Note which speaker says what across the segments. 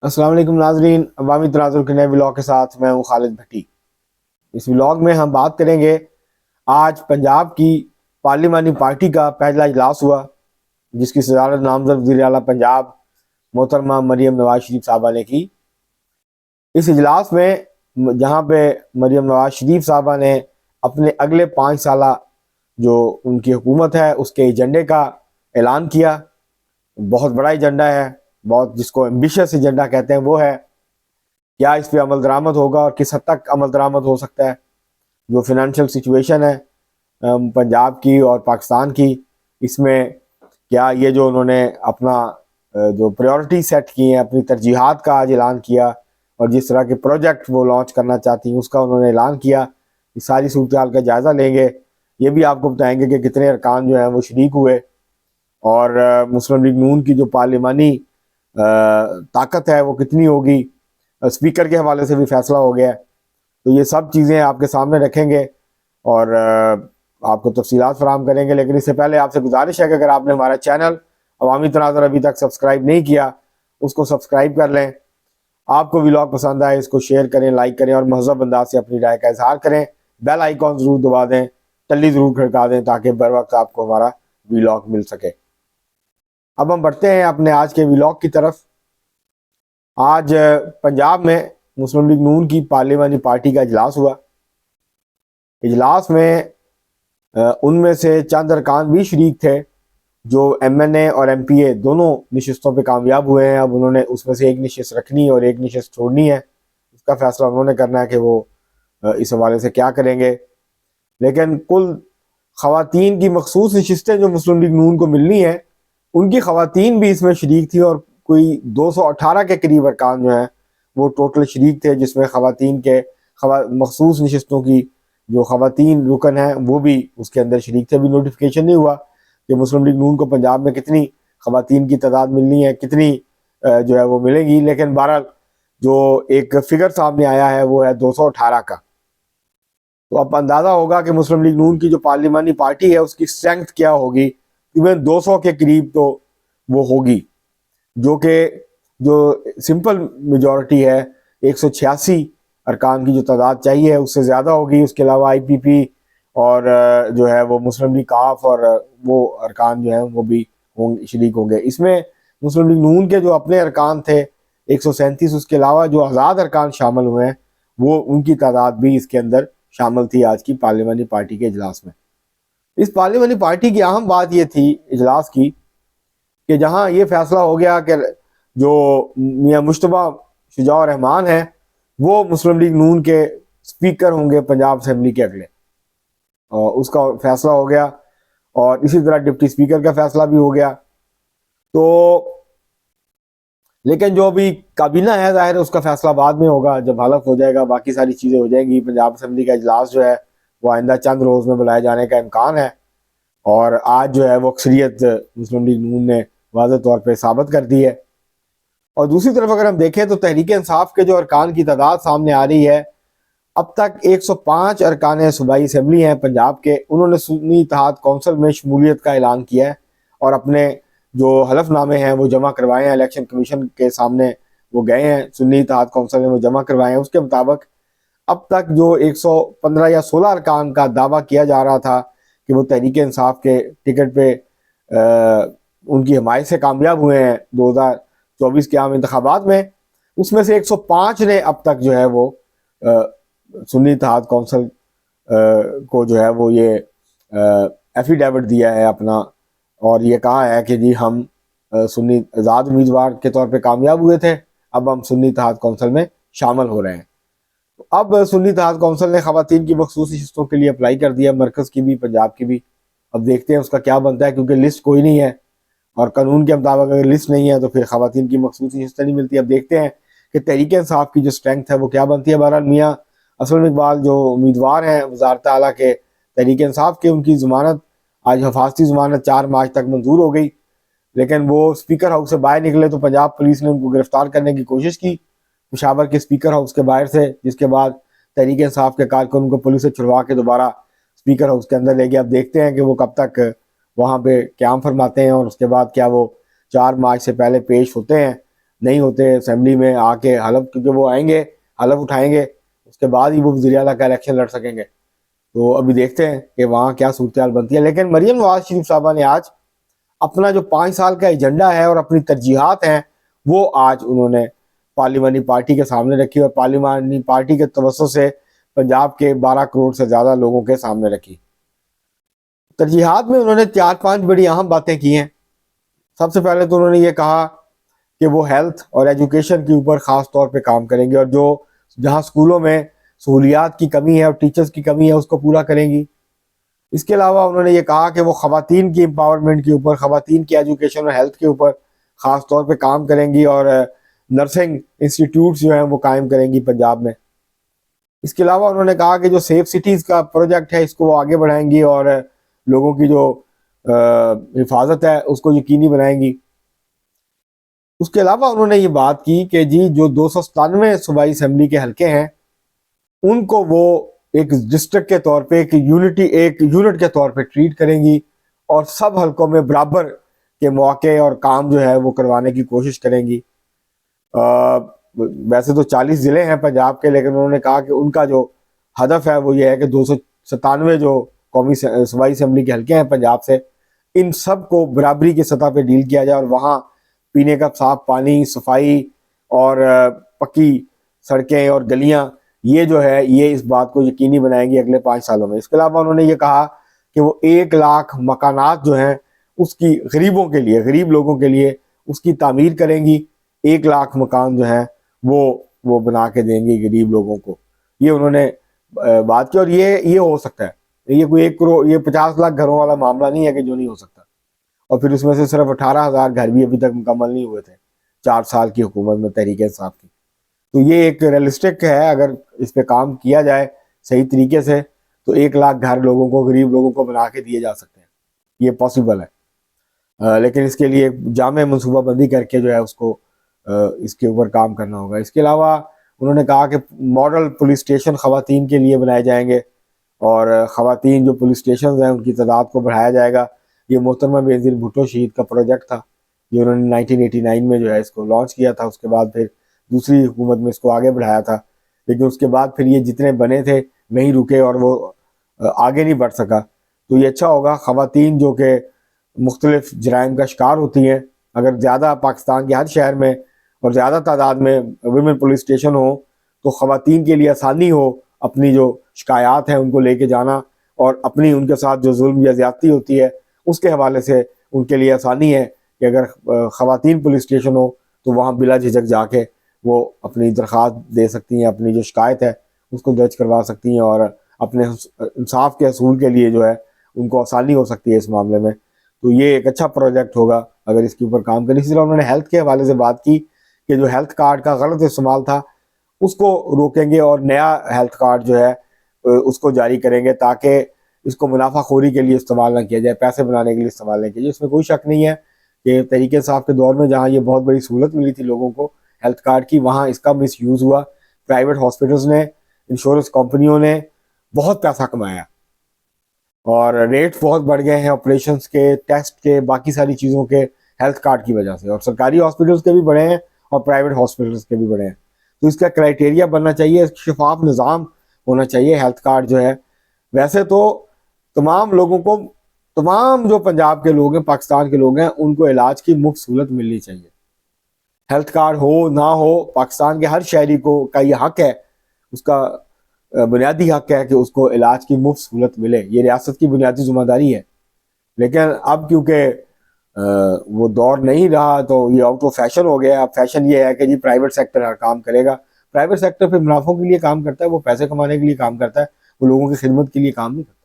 Speaker 1: السلام علیکم ناظرین، عوامی تناظر کے نئے ولاگ کے ساتھ میں ہوں خالد بھٹی۔ اس ولاگ میں ہم بات کریں گے آج پنجاب کی پارلیمانی پارٹی کا پہلا اجلاس ہوا، جس کی صدارت نامزد وزیر اعلیٰ پنجاب محترمہ مریم نواز شریف صاحبہ نے کی۔ اس اجلاس میں جہاں پہ مریم نواز شریف صاحبہ نے اپنے اگلے 5 سالہ جو ان کی حکومت ہے اس کے ایجنڈے کا اعلان کیا۔ بہت بڑا ایجنڈا ہے، بہت جس کو ایمبیشس ایجنڈا کہتے ہیں وہ ہے۔ کیا اس پہ عمل درآمد ہوگا اور کس حد تک عمل درآمد ہو سکتا ہے؟ جو فنانشل سچویشن ہے پنجاب کی اور پاکستان کی، اس میں کیا یہ جو انہوں نے اپنا جو پریورٹی سیٹ کی ہیں، اپنی ترجیحات کا آج اعلان کیا، اور جس طرح کے پروجیکٹ وہ لانچ کرنا چاہتی ہیں اس کا انہوں نے اعلان کیا، اس ساری صورتحال کا جائزہ لیں گے۔ یہ بھی آپ کو بتائیں گے کہ کتنے ارکان جو ہیں وہ شریک ہوئے، اور مسلم لیگ نون کی جو پارلیمانی طاقت ہے وہ کتنی ہوگی۔ اسپیکر کے حوالے سے بھی فیصلہ ہو گیا ہے، تو یہ سب چیزیں آپ کے سامنے رکھیں گے اور آپ کو تفصیلات فراہم کریں گے۔ لیکن اس سے پہلے آپ سے گزارش ہے کہ اگر آپ نے ہمارا چینل عوامی تناظر ابھی تک سبسکرائب نہیں کیا، اس کو سبسکرائب کر لیں۔ آپ کو ولاگ پسند آئے اس کو شیئر کریں، لائک کریں، اور مہذب انداز سے اپنی رائے کا اظہار کریں۔ بیل آئیکن ضرور دبا دیں، ٹلی ضرور کھڑکا دیں تاکہ بر وقت آپ کو ہمارا ولاگ مل سکے۔ اب ہم بڑھتے ہیں اپنے آج کے ولاگ کی طرف۔ آج پنجاب میں مسلم لیگ نون کی پارلیمانی پارٹی کا اجلاس ہوا۔ اجلاس میں ان میں سے چند ارکان بھی شریک تھے جو ایم این اے اور ایم پی اے دونوں نشستوں پہ کامیاب ہوئے ہیں۔ اب انہوں نے اس میں سے ایک نشست رکھنی اور ایک نشست چھوڑنی ہے، اس کا فیصلہ انہوں نے کرنا ہے کہ وہ اس حوالے سے کیا کریں گے۔ لیکن کل خواتین کی مخصوص نشستیں جو مسلم لیگ نون کو ملنی ہیں، ان کی خواتین بھی اس میں شریک تھی، اور کوئی 218 کے قریب ارکان جو ہیں وہ ٹوٹل شریک تھے، جس میں خواتین کے مخصوص نشستوں کی جو خواتین رکن ہیں وہ بھی اس کے اندر شریک تھے۔ ابھی نوٹیفیکیشن نہیں ہوا کہ مسلم لیگ نون کو پنجاب میں کتنی خواتین کی تعداد ملنی ہے، کتنی جو ہے وہ ملے گی، لیکن بہرحال جو ایک فگر سامنے آیا ہے وہ ہے 218 کا۔ تو اب اندازہ ہوگا کہ مسلم لیگ نون کی جو پارلیمانی پارٹی ہے اس کی اسٹرینتھ کیا ہوگی۔ ایون 200 کے قریب تو وہ ہوگی، جو کہ جو سمپل میجورٹی ہے 186 ارکان کی جو تعداد چاہیے اس سے زیادہ ہوگی۔ اس کے علاوہ آئی پی پی اور جو ہے وہ مسلم لیگ کاف اور وہ ارکان جو ہیں وہ بھی شریک ہوں گے۔ اس میں مسلم لیگ نون کے جو اپنے ارکان تھے 137، اس کے علاوہ جو آزاد ارکان شامل ہوئے ہیں وہ ان کی تعداد بھی اس کے اندر شامل تھی آج کی پارلیمانی پارٹی کے اجلاس میں۔ اس پارلیمانی پارٹی کی اہم بات یہ تھی اجلاس کی کہ جہاں یہ فیصلہ ہو گیا کہ جو میاں مشتبہ شجاع الرحمان ہیں وہ مسلم لیگ نون کے اسپیکر ہوں گے پنجاب اسمبلی کے اگلے، اور اس کا فیصلہ ہو گیا، اور اسی طرح ڈپٹی اسپیکر کا فیصلہ بھی ہو گیا۔ تو لیکن جو ابھی کابینہ ہے ظاہر اس کا فیصلہ بعد میں ہوگا جب حلف ہو جائے گا، باقی ساری چیزیں ہو جائیں گی۔ پنجاب اسمبلی کا اجلاس جو ہے وہ آئندہ چند روز میں بلائے جانے کا امکان ہے، اور آج جو ہے وہ اکثریت مسلم لیگ نون نے واضح طور پہ ثابت کر دی ہے۔ اور دوسری طرف اگر ہم دیکھیں تو تحریک انصاف کے جو ارکان کی تعداد سامنے آ رہی ہے، اب تک 105 ارکان صوبائی اسمبلی ہیں پنجاب کے، انہوں نے سنی اتحاد کونسل میں شمولیت کا اعلان کیا ہے اور اپنے جو حلف نامے ہیں وہ جمع کروائے ہیں، الیکشن کمیشن کے سامنے وہ گئے ہیں، سنی اتحاد کونسل میں وہ جمع کروائے ہیں۔ اس کے مطابق اب تک جو 115 یا 16 ارکان کا دعویٰ کیا جا رہا تھا کہ وہ تحریک انصاف کے ٹکٹ پہ ان کی حمایت سے کامیاب ہوئے ہیں 2024 کے عام انتخابات میں، اس میں سے 105 نے اب تک جو ہے وہ سنی اتحاد کونسل کو جو ہے وہ یہ ایفیڈیوٹ دیا ہے اپنا، اور یہ کہا ہے کہ جی ہم سنی آزاد امیدوار کے طور پہ کامیاب ہوئے تھے، اب ہم سنی اتحاد کونسل میں شامل ہو رہے ہیں۔ اب سنی اتحاد کونسل نے خواتین کی مخصوص نشستوں کے لیے اپلائی کر دیا، مرکز کی بھی پنجاب کی بھی۔ اب دیکھتے ہیں اس کا کیا بنتا ہے، کیونکہ لسٹ کوئی نہیں ہے، اور قانون کے مطابق اگر لسٹ نہیں ہے تو پھر خواتین کی مخصوص نشستیں نہیں ملتی۔ اب دیکھتے ہیں کہ تحریک انصاف کی جو اسٹرینتھ ہے وہ کیا بنتی ہے۔ بہرحال میاں اسلم اقبال جو امیدوار ہیں وزارت اعلیٰ کے تحریک انصاف کے، ان کی ضمانت آج حفاظتی ضمانت 4 مارچ تک منظور ہو گئی، لیکن وہ اسپیکر ہاؤس سے باہر نکلے تو پنجاب پولیس نے ان کو گرفتار کرنے کی کوشش کی پشاور کے اسپیکر ہاؤس کے باہر سے، جس کے بعد تحریک انصاف کے کارکن کو پولیس سے چھڑوا کے دوبارہ اسپیکر ہاؤس کے اندر لے گیا۔ اب دیکھتے ہیں کہ وہ کب تک وہاں پہ قیام فرماتے ہیں، اور اس کے بعد کیا وہ 4 مارچ سے پہلے پیش ہوتے ہیں۔ نہیں ہوتے اسمبلی میں آ کے حلف، کیونکہ وہ آئیں گے حلف اٹھائیں گے، اس کے بعد ہی وہ وزیر اعلیٰ کا الیکشن لڑ سکیں گے. تو ابھی دیکھتے ہیں کہ وہاں کیا صورتحال بنتی ہے. لیکن مریم نواز شریف صاحبہ نے آج اپنا جو 5 سال کا ایجنڈا ہے اور اپنی ترجیحات ہیں وہ آج انہوں نے پارلیمانی پارٹی کے سامنے رکھی، اور پارلیمانی پارٹی کے توسط سے پنجاب کے 12 کروڑ سے زیادہ لوگوں کے سامنے رکھی. ترجیحات میں انہوں نے 4-5 بڑی اہم باتیں کی ہیں. سب سے پہلے تو انہوں نے یہ کہا کہ وہ ہیلتھ اور ایجوکیشن کے اوپر خاص طور پہ کام کریں گے، اور جہاں اسکولوں میں سہولیات کی کمی ہے اور ٹیچرز کی کمی ہے اس کو پورا کریں گی. اس کے علاوہ انہوں نے یہ کہا کہ وہ خواتین کی امپاورمنٹ کے اوپر، خواتین کی ایجوکیشن اور ہیلتھ کے اوپر خاص طور پہ کام کریں گی، اور نرسنگ انسٹیٹیوٹس جو ہیں وہ قائم کریں گی پنجاب میں. اس کے علاوہ انہوں نے کہا کہ جو سیف سٹیز کا پروجیکٹ ہے اس کو وہ آگے بڑھائیں گی، اور لوگوں کی جو حفاظت ہے اس کو یقینی بنائیں گی. اس کے علاوہ انہوں نے یہ بات کی کہ جی جو 297 صوبائی اسمبلی کے حلقے ہیں ان کو وہ ایک ڈسٹرکٹ کے طور پہ ایک یونٹ کے طور پہ ٹریٹ کریں گی، اور سب حلقوں میں برابر کے مواقع اور کام جو ہے وہ کروانے کی کوشش کریں گی. ویسے تو 40 ضلع ہیں پنجاب کے، لیکن انہوں نے کہا کہ ان کا جو ہدف ہے وہ یہ ہے کہ 297 جو قومی صوبائی اسمبلی کے حلقے ہیں پنجاب سے، ان سب کو برابری کی سطح پہ ڈیل کیا جائے، اور وہاں پینے کا صاف پانی، صفائی اور پکی سڑکیں اور گلیاں، یہ جو ہے یہ اس بات کو یقینی بنائیں گی اگلے 5 سالوں میں. اس کے علاوہ انہوں نے یہ کہا کہ وہ 1 لاکھ مکانات جو ہیں اس کی غریبوں کے لیے، غریب لوگوں کے لیے اس کی تعمیر کریں گی. 1 لاکھ مکان جو ہیں وہ بنا کے دیں گی غریب لوگوں کو. یہ انہوں نے بات کی، اور یہ ہو سکتا ہے، یہ کوئی 1 کروڑ، یہ 50 لاکھ گھروں والا معاملہ نہیں ہے کہ جو نہیں ہو سکتا. اور پھر اس میں سے صرف 18,000 گھر بھی ابھی تک مکمل نہیں ہوئے تھے 4 سال کی حکومت میں تحریک انصاف کی. تو یہ ایک ریئلسٹک ہے، اگر اس پہ کام کیا جائے صحیح طریقے سے تو 1 لاکھ گھر لوگوں کو، غریب لوگوں کو بنا کے دیے جا سکتے ہیں. یہ پاسبل ہے، لیکن اس کے لیے جامع منصوبہ بندی کر کے جو ہے اس کو اس کے اوپر کام کرنا ہوگا. اس کے علاوہ انہوں نے کہا کہ ماڈل پولیس اسٹیشن خواتین کے لیے بنائے جائیں گے، اور خواتین جو پولیس اسٹیشنز ہیں ان کی تعداد کو بڑھایا جائے گا. یہ محترمہ بینظیر بھٹو شہید کا پروجیکٹ تھا، یہ انہوں نے 1989 میں جو ہے اس کو لانچ کیا تھا. اس کے بعد پھر دوسری حکومت میں اس کو آگے بڑھایا تھا، لیکن اس کے بعد پھر یہ جتنے بنے تھے نہیں رکے اور وہ آگے نہیں بڑھ سکا. تو یہ اچھا ہوگا، خواتین جو کہ مختلف جرائم کا شکار ہوتی ہیں، اگر زیادہ پاکستان کے ہر شہر میں اور زیادہ تعداد میں ویمن پولیس اسٹیشن ہوں تو خواتین کے لیے آسانی ہو اپنی جو شکایات ہیں ان کو لے کے جانا، اور اپنی ان کے ساتھ جو ظلم یا زیادتی ہوتی ہے اس کے حوالے سے ان کے لیے آسانی ہے کہ اگر خواتین پولیس اسٹیشن ہو تو وہاں بلا جھجک جا کے وہ اپنی درخواست دے سکتی ہیں، اپنی جو شکایت ہے اس کو درج کروا سکتی ہیں، اور اپنے انصاف کے حصول کے لیے جو ہے ان کو آسانی ہو سکتی ہے اس معاملے میں. تو یہ ایک اچھا پروجیکٹ ہوگا اگر اس کے اوپر کام کریں. اسی طرح انہوں نے ہیلتھ کے حوالے سے بات کی کہ جو ہیلتھ کارڈ کا غلط استعمال تھا اس کو روکیں گے، اور نیا ہیلتھ کارڈ جو ہے اس کو جاری کریں گے تاکہ اس کو منافع خوری کے لیے استعمال نہ کیا جائے، پیسے بنانے کے لیے استعمال نہ کیا جائے. اس میں کوئی شک نہیں ہے کہ تحریک انصاف کے دور میں جہاں یہ بہت بڑی سہولت ملی تھی لوگوں کو ہیلتھ کارڈ کی، وہاں اس کا مس یوز ہوا. پرائیویٹ ہاسپٹلز نے، انشورنس کمپنیوں نے بہت پیسہ کمایا، اور ریٹ بہت بڑھ گئے ہیں آپریشنز کے، ٹیسٹ کے، باقی ساری چیزوں کے ہیلتھ کارڈ کی وجہ سے. اور سرکاری ہاسپٹلز کے بھی بڑھے ہیں اور پرائیویٹ ہاسپٹلز کے بھی بڑھے ہیں. تو اس کا کرائٹیریا بننا چاہیے، شفاف نظام ہونا چاہیے. ہیلتھ کارڈ جو ہے، ویسے تو تمام لوگوں کو، تمام جو پنجاب کے لوگ ہیں، پاکستان کے لوگ ہیں، ان کو علاج کی مفت سہولت ملنی چاہیے. ہیلتھ کارڈ ہو نہ ہو، پاکستان کے ہر شہری کو کا یہ حق ہے، اس کا بنیادی حق ہے کہ اس کو علاج کی مفت سہولت ملے. یہ ریاست کی بنیادی ذمہ داری ہے. لیکن اب کیونکہ وہ دور نہیں رہا تو یہ آؤٹ آف فیشن ہو گیا. اب فیشن یہ ہے کہ جی پرائیویٹ سیکٹر ہر کام کرے گا. پرائیویٹ سیکٹر پھر منافعوں کے لیے کام کرتا ہے، وہ پیسے کمانے کے لیے کام کرتا ہے، وہ لوگوں کی خدمت کے لیے کام نہیں کرتا.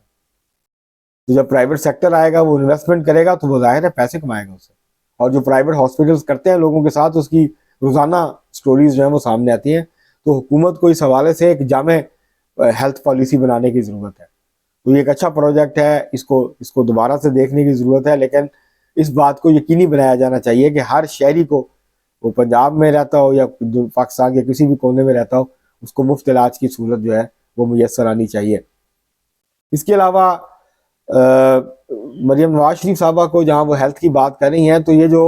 Speaker 1: تو جب پرائیویٹ سیکٹر آئے گا، وہ انویسٹمنٹ کرے گا، تو وہ ظاہر ہے پیسے کمائے گا اس سے. اور جو پرائیویٹ ہاسپٹلس کرتے ہیں لوگوں کے ساتھ، اس کی روزانہ سٹوریز جو ہیں وہ سامنے آتی ہیں. تو حکومت کو اس حوالے سے ایک جامع ہیلتھ پالیسی بنانے کی ضرورت ہے. تو یہ ایک اچھا پروجیکٹ ہے، اس کو دوبارہ سے دیکھنے کی ضرورت ہے. لیکن اس بات کو یقینی بنایا جانا چاہیے کہ ہر شہری کو، وہ پنجاب میں رہتا ہو یا پاکستان کے کسی بھی کونے میں رہتا ہو، اس کو مفت علاج کی سہولت جو ہے وہ میسر آنی چاہیے. اس کے علاوہ مریم نواز شریف صاحبہ کو جہاں وہ ہیلتھ کی بات کر رہی ہیں، تو یہ جو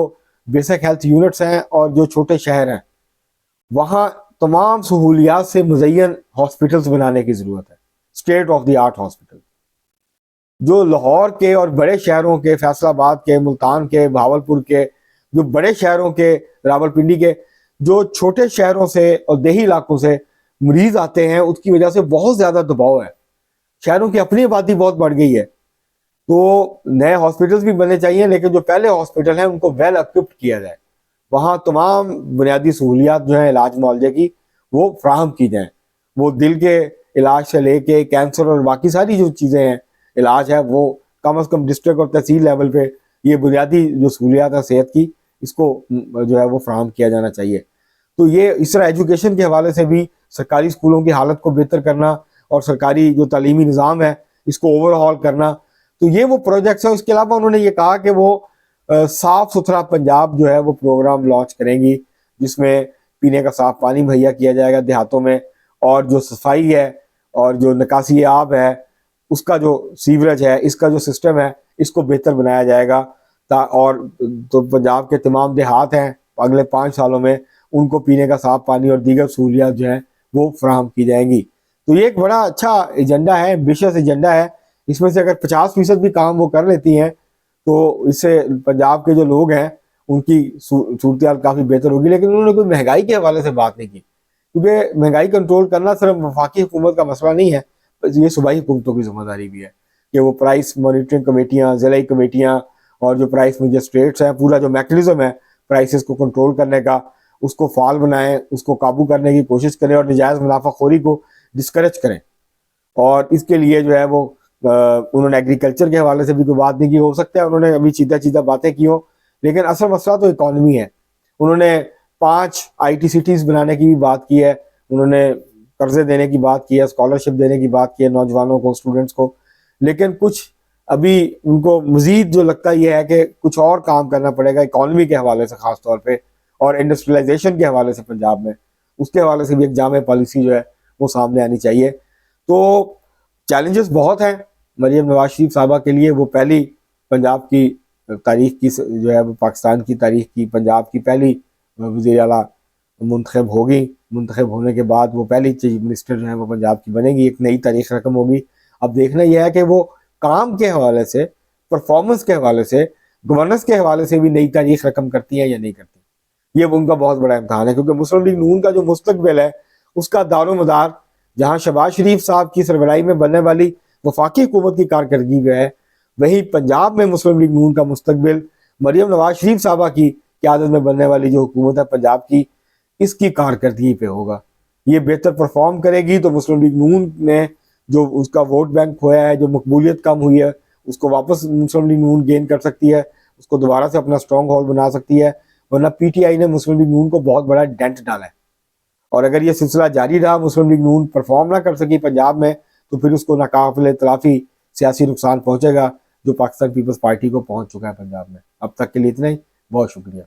Speaker 1: بیسک ہیلتھ یونٹس ہیں اور جو چھوٹے شہر ہیں وہاں تمام سہولیات سے مزین ہاسپٹلس بنانے کی ضرورت ہے، state of the art hospital. جو لاہور کے اور بڑے شہروں کے، فیصل آباد کے، ملتان کے، بھاولپور کے، جو بڑے شہروں کے، راولپنڈی کے، جو چھوٹے شہروں سے اور دیہی علاقوں سے مریض آتے ہیں اس کی وجہ سے بہت زیادہ دباؤ ہے. شہروں کی اپنی آبادی بہت بڑھ گئی ہے، تو نئے ہاسپٹلس بھی بننے چاہیے، لیکن جو پہلے ہاسپٹل ہیں ان کو ویل اکوپڈ کیا جائے، وہاں تمام بنیادی سہولیات جو ہیں علاج معالجے کی وہ فراہم کی جائیں. وہ دل کے علاج سے لے کے کینسر اور باقی ساری جو چیزیں ہیں علاج ہے وہ کم از کم ڈسٹرکٹ اور تحصیل لیول پہ یہ بنیادی جو سہولیات ہیں صحت کی اس کو جو ہے وہ فراہم کیا جانا چاہیے. تو یہ اس طرح ایجوکیشن کے حوالے سے بھی سرکاری اسکولوں کی حالت کو بہتر کرنا اور سرکاری جو تعلیمی نظام ہے اس کو اوور ہال کرنا، تو یہ وہ پروجیکٹس ہیں. اس کے علاوہ انہوں نے یہ کہا کہ وہ صاف ستھرا پنجاب جو ہے وہ پروگرام لانچ کریں گی، جس میں پینے کا صاف پانی مہیا کیا جائے گا دیہاتوں میں، اور جو صفائی ہے اور جو نکاسی آب ہے اس کا جو سیوریج ہے اس کا جو سسٹم ہے اس کو بہتر بنایا جائے گا. اور تو پنجاب کے تمام دیہات ہیں اگلے 5 سالوں میں ان کو پینے کا صاف پانی اور دیگر سہولیات جو ہیں وہ فراہم کی جائیں گی. تو یہ ایک بڑا اچھا ایجنڈا ہے، ایمبیشس ایجنڈا ہے. اس میں سے اگر 50% بھی کام وہ کر لیتی ہیں تو اس سے پنجاب کے جو لوگ ہیں ان کی صورتحال کافی بہتر ہوگی. لیکن انہوں نے کوئی مہنگائی کے حوالے سے بات نہیں کی، کیونکہ مہنگائی کنٹرول کرنا صرف وفاقی حکومت کا مسئلہ نہیں ہے، یہ صوبائی حکومتوں کی ذمہ داری بھی ہے کہ وہ پرائس مانیٹرنگ کمیٹیاں، ضلعی کمیٹیاں اور جو پرائس مجسٹریٹس ہیں، پورا جو میکنزم ہے پرائسز کو کنٹرول کرنے کا اس کو فعال بنائیں، اس کو قابو کرنے کی کوشش کریں اور نجائز منافع خوری کو ڈسکریج کریں. اور اس کے لیے جو ہے وہ انہوں نے ایگریکلچر کے حوالے سے بھی کوئی بات نہیں کی. ہو سکتا ہے انہوں نے ابھی چیدہ باتیں کی ہوں، لیکن اصل مسئلہ تو اکانومی ہے. انہوں نے 5 IT سٹیز بنانے کی بھی بات کی ہے، انہوں نے قرضے دینے کی بات کی ہے، اسکالرشپ دینے کی بات کی ہے نوجوانوں کو، اسٹوڈنٹس کو. لیکن کچھ ابھی ان کو مزید جو لگتا یہ ہے کہ کچھ اور کام کرنا پڑے گا اکانومی کے حوالے سے خاص طور پہ، اور انڈسٹریلائزیشن کے حوالے سے پنجاب میں اس کے حوالے سے بھی ایک جامع پالیسی جو ہے وہ سامنے آنی چاہیے. تو چیلنجز بہت ہیں مریم نواز شریف صاحبہ کے لیے. وہ پہلی پنجاب کی تاریخ کی جو ہے وہ پاکستان کی تاریخ کی پنجاب کی پہلی وزیر اعلیٰ منتخب ہوگی. منتخب ہونے کے بعد وہ پہلی چیف منسٹر جو ہے وہ پنجاب کی بنے گی، ایک نئی تاریخ رقم ہوگی. اب دیکھنا یہ ہے کہ وہ کام کے حوالے سے، پرفارمنس کے حوالے سے، گورننس کے حوالے سے بھی نئی تاریخ رقم کرتی ہیں یا نہیں کرتی. یہ ان کا بہت بڑا امتحان ہے، کیونکہ مسلم لیگ نون کا جو مستقبل ہے اس کا دار و مدار جہاں شہباز شریف صاحب کی سربراہی میں بننے والی وفاقی حکومت کی کارکردگی میں ہے، وہیں پنجاب میں مسلم لیگ نون کا مستقبل مریم نواز شریف صاحبہ کی قیادت میں بننے والی جو حکومت ہے پنجاب کی، اس کی کارکردگی پہ ہوگا. یہ بہتر پرفارم کرے گی تو مسلم لیگ نون نے جو اس کا ووٹ بینک کھویا ہے، جو مقبولیت کم ہوئی ہے، اس کو واپس مسلم لیگ نون گین کر سکتی ہے، اس کو دوبارہ سے اپنا اسٹرانگ ہولڈ بنا سکتی ہے. ورنہ PTI نے مسلم لیگ نون کو بہت بڑا ڈینٹ ڈالا ہے، اور اگر یہ سلسلہ جاری رہا، مسلم لیگ نون پرفارم نہ کر سکی پنجاب میں، تو پھر اس کو ناقابل تلافی سیاسی نقصان پہنچے گا جو پاکستان پیپلز پارٹی کو پہنچ چکا ہے پنجاب میں. اب تک کے لیے اتنا ہی، بہت شکریہ.